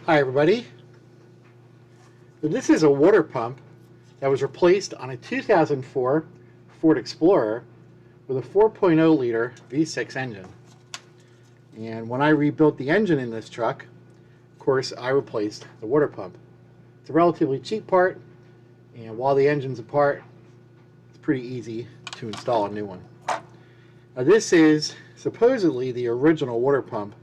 Hi everybody. So this is a water pump that was replaced on a 2004 Ford Explorer with a 4.0 liter V6 engine. And when I rebuilt the engine in this truck, of course I replaced the water pump. It's a relatively cheap part, and while the engine's apart, it's pretty easy to install a new one. Now this is supposedly the original water pump,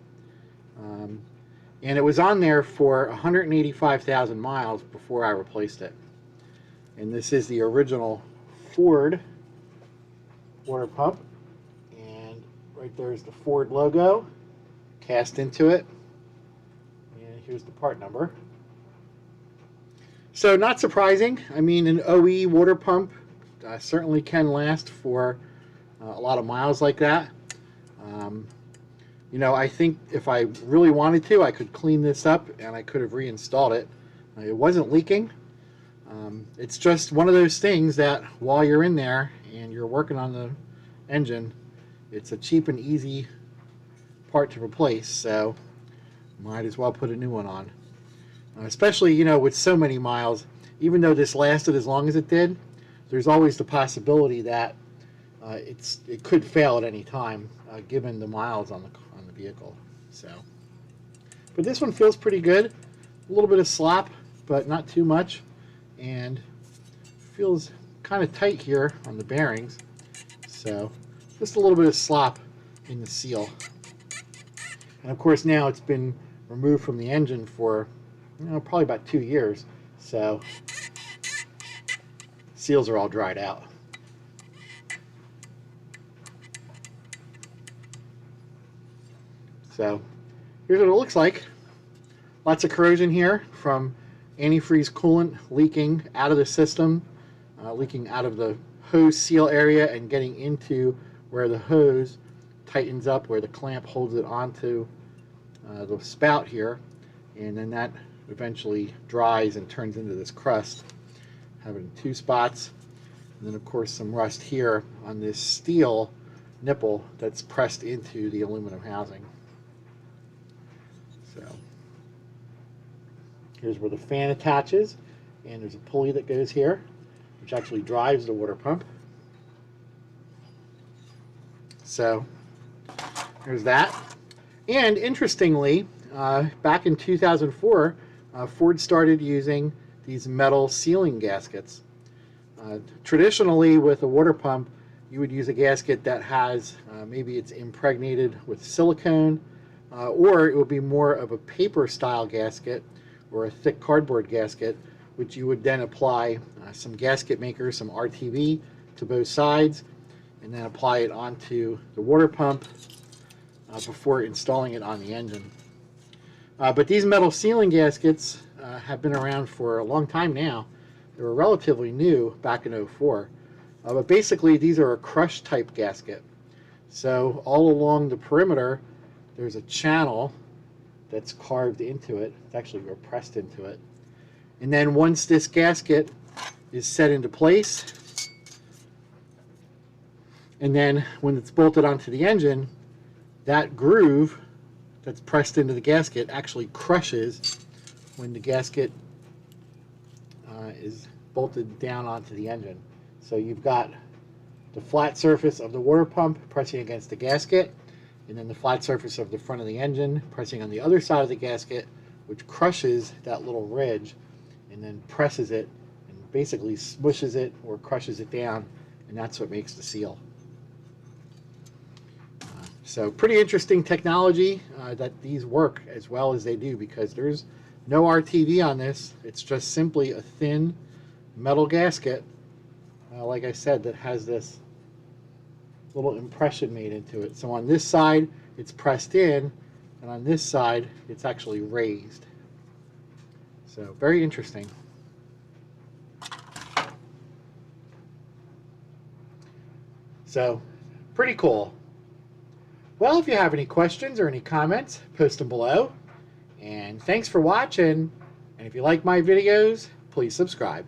and it was on there for 185,000 miles before I replaced it. And this is the original Ford water pump, and right there's the Ford logo cast into it, and here's the part number. So not surprising. I mean, an OE water pump certainly can last for a lot of miles like that. You know, I think if I really wanted to, I could clean this up and I could have reinstalled it. It wasn't leaking. It's just one of those things that while you're in there and you're working on the engine, it's a cheap and easy part to replace, so might as well put a new one on. Especially, you know, with so many miles, even though this lasted as long as it did, there's always the possibility that it could fail at any time, given the miles on the vehicle. So, but this one feels pretty good. A little bit of slop, but not too much, and feels kind of tight here on the bearings. So, just a little bit of slop in the seal. And of course, now it's been removed from the engine for, you know, probably about 2 years. So, seals are all dried out. So here's what it looks like. Lots of corrosion here from antifreeze coolant leaking out of the system, leaking out of the hose seal area and getting into where the hose tightens up, where the clamp holds it onto the spout here, and then that eventually dries and turns into this crust, having 2 spots, and then of course some rust here on this steel nipple that's pressed into the aluminum housing. So here's where the fan attaches, and there's a pulley that goes here, which actually drives the water pump. So there's that. And interestingly, back in 2004, Ford started using these metal sealing gaskets. Traditionally, with a water pump, you would use a gasket that has, maybe it's impregnated with silicone, or it would be more of a paper style gasket or a thick cardboard gasket, which you would then apply some gasket maker, some RTV to both sides, and then apply it onto the water pump before installing it on the engine. But these metal sealing gaskets have been around for a long time now. They were relatively new back in '04. But basically these are a crush type gasket. So all along the perimeter there's a channel that's carved into it. It's actually pressed into it. And then once this gasket is set into place, and then when it's bolted onto the engine, that groove that's pressed into the gasket actually crushes when the gasket is bolted down onto the engine. So you've got the flat surface of the water pump pressing against the gasket, and then the flat surface of the front of the engine pressing on the other side of the gasket, which crushes that little ridge and then presses it and basically smushes it or crushes it down, and that's what makes the seal. So pretty interesting technology that these work as well as they do, because there's no RTV on this. It's just simply a thin metal gasket, like I said, that has this little impression made into it. So on this side it's pressed in, and on this side it's actually raised. So very interesting. So pretty cool. Well, if you have any questions or any comments, post them below. And thanks for watching. And if you like my videos, please subscribe.